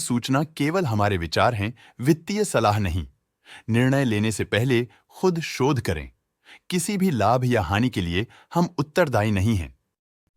सूचना केवल हमारे विचार हैं, वित्तीय सलाह नहीं। निर्णय लेने से पहले खुद शोध करें। किसी भी लाभ या हानि के लिए हम उत्तरदायी नहीं हैं।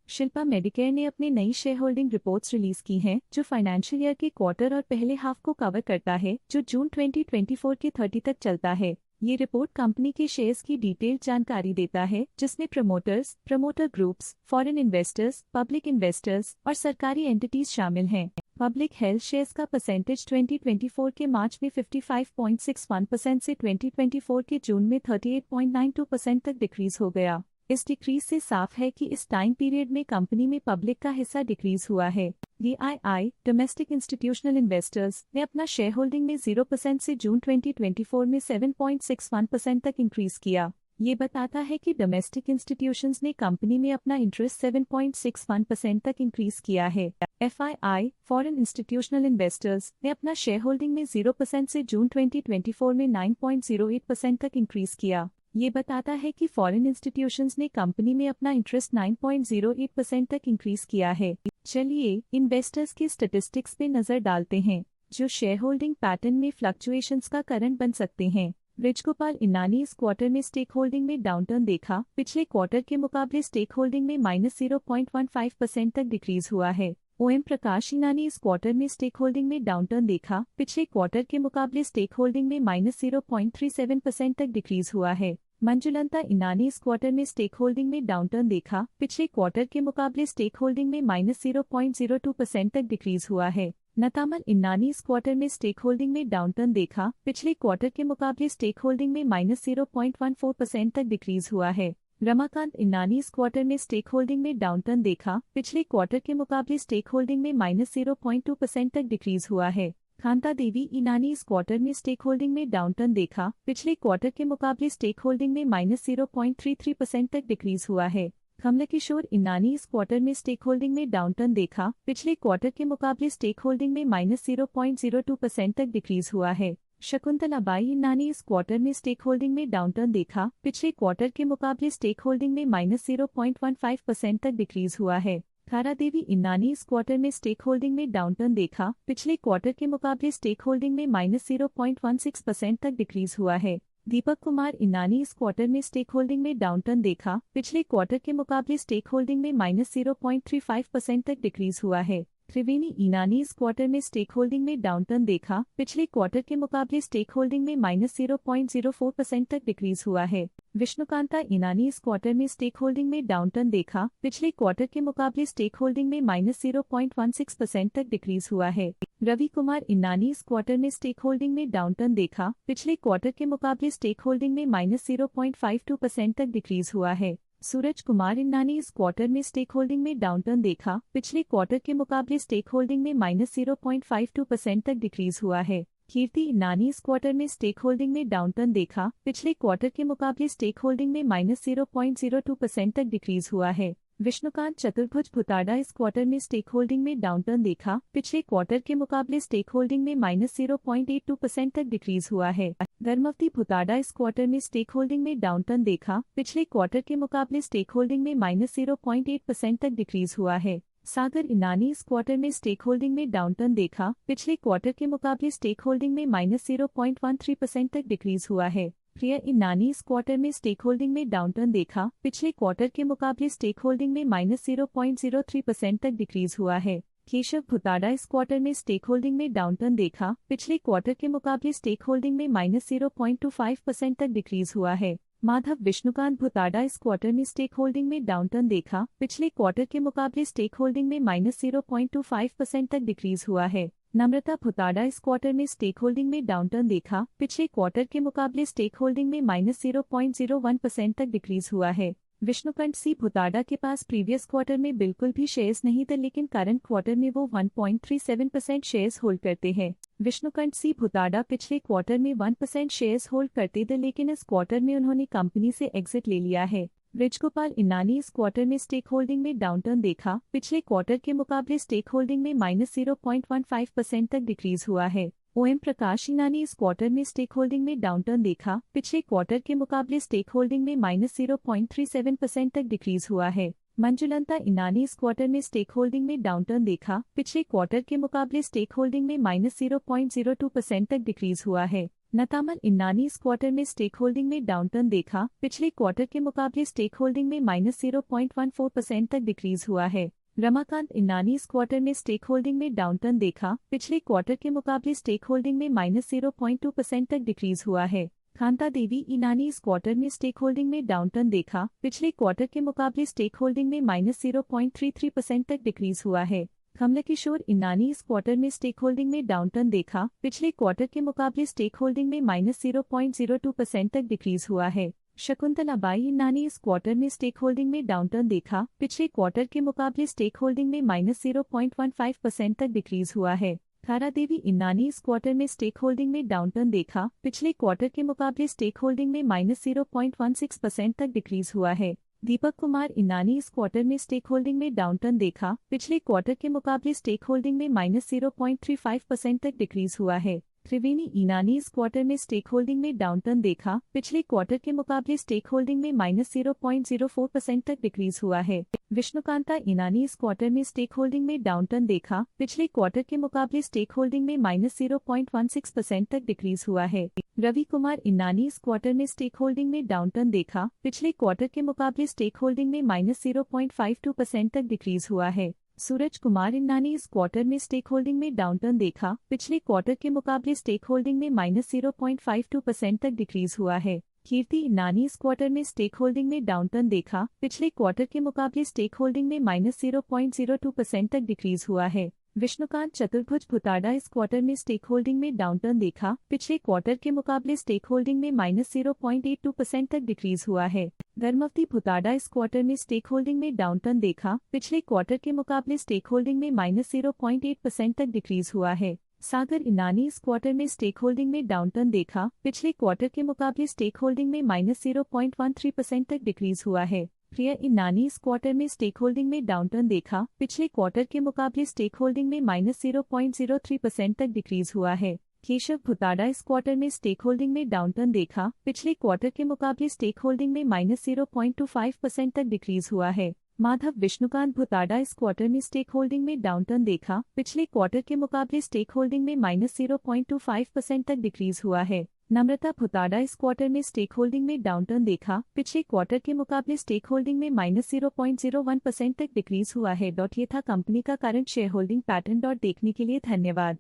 शिल्पा मेडिकेयर ने अपनी नई शेयर होल्डिंग रिपोर्ट्स रिलीज की हैं, जो फाइनेंशियल ईयर के क्वार्टर और पहले हाफ को कवर करता है, जो जून 2024 के 30 तक चलता है। ये रिपोर्ट कंपनी के शेयर्स की डिटेल्ड जानकारी देता है, जिसमें promoters, promoter groups, foreign investors, public investors और सरकारी एंटिटीज शामिल हैं। पब्लिक हेल्थ शेयर्स का परसेंटेज 2024 के मार्च में 55.61% से 2024 के जून में 38.92% तक डिक्रीज हो गया। इस डिक्रीज से साफ है कि इस टाइम पीरियड में कंपनी में पब्लिक का हिस्सा डिक्रीज हुआ है। DII डोमेस्टिक इंस्टीट्यूशनल इन्वेस्टर्स ने अपना शेयर होल्डिंग में 0% से जून 2024 में 7.61% तक इंक्रीज किया। ये बताता है कि डोमेस्टिक इंस्टीट्यूशंस ने कंपनी में अपना इंटरेस्ट 7.61% तक इंक्रीज किया है। FII फॉरेन इंस्टीट्यूशनल इन्वेस्टर्स ने अपना शेयर होल्डिंग में 0% से जून 2024 में 9.08% तक इंक्रीज किया। ये बताता है कि फॉरेन इंस्टीट्यूशंस ने कंपनी में अपना इंटरेस्ट 9.08% तक इंक्रीज किया है। चलिए इन्वेस्टर्स के स्टैटिस्टिक्स पे नजर डालते हैं, जो शेयर होल्डिंग पैटर्न में फ्लक्चुएशंस का कारण बन सकते हैं। ब्रिजगोपाल इनानी इस क्वार्टर में स्टेक होल्डिंग में डाउनटर्न देखा। पिछले क्वार्टर के मुकाबले स्टेक होल्डिंग में -0.15% तक डिक्रीज हुआ है। OM प्रकाश इनानी इस क्वार्टर में स्टेक होल्डिंग में डाउनटर्न देखा। पिछले क्वार्टर के मुकाबले स्टेक होल्डिंग में -0.37% तक डिक्रीज हुआ है। मंजुलता इनानी इस क्वार्टर में स्टेक होल्डिंग में डाउनटर्न देखा। पिछले क्वार्टर के मुकाबले स्टेक होल्डिंग में -0.02% तक डिक्रीज हुआ है। नतामल इनानी इस क्वार्टर में स्टेक होल्डिंग में डाउनटर्न देखा। पिछले क्वार्टर के मुकाबले स्टेक होल्डिंग में -0.14% तक डिक्रीज हुआ है। रमाकांत इनानी इस क्वार्टर में स्टेक होल्डिंग में डाउनटर्न देखा। पिछले क्वार्टर के मुकाबले स्टेक होल्डिंग में -0.2% तक डिक्रीज हुआ है। कांता देवी इनानी इस क्वार्टर में स्टेक होल्डिंग में डाउनटर्न देखा। पिछले क्वार्टर के मुकाबले स्टेक होल्डिंग में -0.33% तक डिक्रीज हुआ है। कमलकिशोर इनानी इस क्वार्टर में स्टेक होल्डिंग में डाउनटर्न देखा। पिछले क्वार्टर के मुकाबले स्टेक होल्डिंग में -0.02% तक डिक्रीज हुआ है। शकुंतला बाई इनानी इस क्वार्टर में स्टेक होल्डिंग में डाउनटर्न देखा। पिछले क्वार्टर के मुकाबले स्टेक होल्डिंग में -0.15% तक डिक्रीज हुआ है। तारा देवी इनानी इस क्वार्टर में स्टेक होल्डिंग में डाउनटर्न देखा। पिछले क्वार्टर के मुकाबले स्टेक होल्डिंग में -0.16% तक डिक्रीज हुआ है। दीपक कुमार इनानी इस क्वार्टर में स्टेक होल्डिंग में डाउनटर्न देखा। पिछले क्वार्टर के मुकाबले स्टेक होल्डिंग में -0.35% तक डिक्रीज हुआ है। त्रिवेणी इनानी इस क्वार्टर में स्टेक होल्डिंग में डाउनटर्न देखा। पिछले क्वार्टर के मुकाबले स्टेक होल्डिंग में -0.04% तक डिक्रीज हुआ है। विष्णुकांता इनानी इस क्वार्टर में स्टेक होल्डिंग में डाउनटर्न देखा। पिछले क्वार्टर के मुकाबले स्टेक होल्डिंग में -0.16% तक डिक्रीज हुआ है। रवि कुमार इनानी इस क्वार्टर में स्टेक होल्डिंग में डाउनटर्न देखा। पिछले क्वार्टर के मुकाबले स्टेक होल्डिंग में -0.52% तक डिक्रीज हुआ है। सूरज कुमार इनानी इस क्वार्टर में स्टेक होल्डिंग में डाउनटर्न देखा। पिछले क्वार्टर के मुकाबले स्टेक होल्डिंग में -0.52% तक डिक्रीज हुआ है। कीर्ति इनानी इस क्वार्टर में स्टेक होल्डिंग में डाउनटर्न देखा। पिछले क्वार्टर के मुकाबले स्टेक होल्डिंग में -0.02% तक डिक्रीज हुआ है। विष्णुकांत चतुर्भुज भुताड़ा इस क्वार्टर में स्टेक होल्डिंग में डाउनटर्न देखा। पिछले क्वार्टर के मुकाबले स्टेक होल्डिंग में -0.82% तक डिक्रीज हुआ है। धर्मवती भुताड़ा इस क्वार्टर में स्टेक होल्डिंग में डाउनटर्न देखा। पिछले क्वार्टर के मुकाबले स्टेक होल्डिंग में -0.8% तक डिक्रीज हुआ है। सागर इनानी इस क्वार्टर में स्टेक होल्डिंग में डाउनटर्न देखा। पिछले क्वार्टर के मुकाबले स्टेक होल्डिंग में -0.13% तक डिक्रीज हुआ है। प्रिया इनानी इस क्वार्टर में स्टेक होल्डिंग में डाउनटर्न देखा। पिछले क्वार्टर के मुकाबले स्टेक होल्डिंग में -0.03% तक डिक्रीज हुआ है। केशव भुताड़ा इस क्वार्टर में स्टेक होल्डिंग में डाउनटर्न देखा। पिछले क्वार्टर के मुकाबले स्टेक होल्डिंग में -0.25% तक डिक्रीज हुआ है। माधव विष्णुकांत भुताड़ा इस क्वार्टर में स्टेक होल्डिंग में डाउनटर्न देखा। पिछले क्वार्टर के मुकाबले स्टेक होल्डिंग में -0.25% तक डिक्रीज हुआ है। नम्रता भुताड़ा इस क्वार्टर में स्टेक होल्डिंग में डाउनटर्न देखा। पिछले क्वार्टर के मुकाबले स्टेक होल्डिंग में -0.01% तक डिक्रीज हुआ है। विष्णुकंठ सी भुताड़ा के पास प्रीवियस क्वार्टर में बिल्कुल भी शेयर्स नहीं थे, लेकिन करंट क्वार्टर में वो 1.37% शेयर्स होल्ड करते हैं। विष्णुकंठ सी भुताड़ा पिछले क्वार्टर में 1% शेयर्स होल्ड करते थे, लेकिन इस क्वार्टर में उन्होंने कंपनी से एग्जिट ले लिया है। ब्रिजगोपाल इनानी इस क्वार्टर में स्टेक होल्डिंग में डाउनटर्न देखा। पिछले क्वार्टर के मुकाबले स्टेक होल्डिंग में -0.15% तक डिक्रीज हुआ है। OM प्रकाश इनानी इस क्वार्टर में स्टेक होल्डिंग में डाउनटर्न देखा। पिछले क्वार्टर के मुकाबले स्टेक होल्डिंग में -0.37% तक डिक्रीज हुआ है। मंजुलता इनानी इस क्वार्टर में स्टेक होल्डिंग में डाउनटर्न देखा, पिछले क्वार्टर के मुकाबले स्टेक होल्डिंग में -0.02% तक डिक्रीज हुआ है। नतामल इन्नानी इस क्वार्टर में स्टेक होल्डिंग में डाउनटर्न देखा, पिछले क्वार्टर के मुकाबले स्टेक होल्डिंग में -0.14% तक डिक्रीज हुआ है। रमाकांत इन्नानी इस क्वार्टर में स्टेक होल्डिंग में डाउनटर्न देखा, पिछले क्वार्टर के मुकाबले स्टेक होल्डिंग में -0.2% तक डिक्रीज हुआ है। कांता देवी इनानी इस क्वार्टर में स्टेक होल्डिंग में डाउनटर्न देखा, पिछले क्वार्टर के मुकाबले स्टेक होल्डिंग में -0.33% तक डिक्रीज हुआ है। कमलकिशोर इनानी इस क्वार्टर में स्टेक होल्डिंग में डाउनटर्न देखा, पिछले क्वार्टर के मुकाबले स्टेक होल्डिंग में -0.02% तक डिक्रीज हुआ है। शकुंतला बाई इनानी इस क्वार्टर में स्टेक होल्डिंग में डाउनटर्न देखा, पिछले क्वार्टर के मुकाबले स्टेक होल्डिंग में -0.15% तक डिक्रीज हुआ है। तारा देवी इन्नानी इस क्वार्टर में स्टेक होल्डिंग में डाउनटर्न देखा, पिछले क्वार्टर के मुकाबले स्टेक होल्डिंग में -0.16% तक डिक्रीज हुआ है। दीपक कुमार इन्नानी इस क्वार्टर में स्टेक होल्डिंग में डाउनटर्न देखा, पिछले क्वार्टर के मुकाबले स्टेक होल्डिंग में -0.35% तक डिक्रीज हुआ है। त्रिवेणी इनानी इस क्वार्टर में स्टेक होल्डिंग में डाउनटर्न देखा, पिछले क्वार्टर के मुकाबले स्टेक होल्डिंग में -0.04% तक डिक्रीज हुआ है। विष्णुकांता इनानी इस क्वार्टर में स्टेक होल्डिंग में डाउनटर्न देखा, पिछले क्वार्टर के मुकाबले स्टेक होल्डिंग में -0.16% तक डिक्रीज हुआ है। रवि कुमार इनानी इस क्वार्टर में स्टेक होल्डिंग में डाउनटर्न देखा, पिछले क्वार्टर के मुकाबले स्टेक होल्डिंग में -0.52% तक डिक्रीज हुआ है। सूरज कुमार इन्नानी इस क्वार्टर में स्टेक होल्डिंग में डाउनटर्न देखा, पिछले क्वार्टर के मुकाबले स्टेक होल्डिंग में -0.52% तक डिक्रीज हुआ है। कीर्ति इन्नानी इस क्वार्टर में स्टेक होल्डिंग में डाउनटर्न देखा, पिछले क्वार्टर के मुकाबले स्टेक होल्डिंग में -0.02% तक डिक्रीज हुआ है। विष्णुकांत चतुर्भुज भुताड़ा इस क्वार्टर में स्टेक होल्डिंग में डाउनटर्न देखा, पिछले क्वार्टर के मुकाबले स्टेक होल्डिंग में -0.82% तक डिक्रीज हुआ है। धर्मवती भुताड़ा इस क्वार्टर में स्टेक होल्डिंग में डाउनटर्न देखा, पिछले क्वार्टर के मुकाबले स्टेक होल्डिंग में -0.8% तक डिक्रीज हुआ है। सागर इनानी इस क्वार्टर में स्टेक होल्डिंग में डाउनटर्न देखा, पिछले क्वार्टर के मुकाबले स्टेक होल्डिंग में -0.13% तक डिक्रीज हुआ है। प्रिया इनानी इस क्वार्टर में स्टेक होल्डिंग में डाउनटर्न देखा, पिछले क्वार्टर के मुकाबले स्टेक होल्डिंग में -0.03% तक डिक्रीज हुआ है। केशव भुताड़ा इस क्वार्टर में स्टेक होल्डिंग में डाउनटर्न देखा, पिछले क्वार्टर के मुकाबले स्टेक होल्डिंग में -0.25% तक डिक्रीज हुआ है। माधव विष्णुकांत भुताड़ा इस क्वार्टर में स्टेक होल्डिंग में डाउनटर्न देखा, पिछले क्वार्टर के मुकाबले स्टेक होल्डिंग में -0.25% तक डिक्रीज हुआ है। नम्रता भुताड़ा इस क्वार्टर में स्टेक होल्डिंग में डाउनटर्न देखा, पिछले क्वार्टर के मुकाबले स्टेक होल्डिंग में -0.01% तक डिक्रीज हुआ है। ये था कंपनी का करंट शेयर होल्डिंग पैटर्न। देखने के लिए धन्यवाद।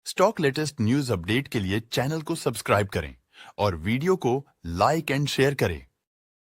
स्टॉक लेटेस्ट न्यूज अपडेट के लिए चैनल को सब्सक्राइब करें और वीडियो को लाइक एंड शेयर करें।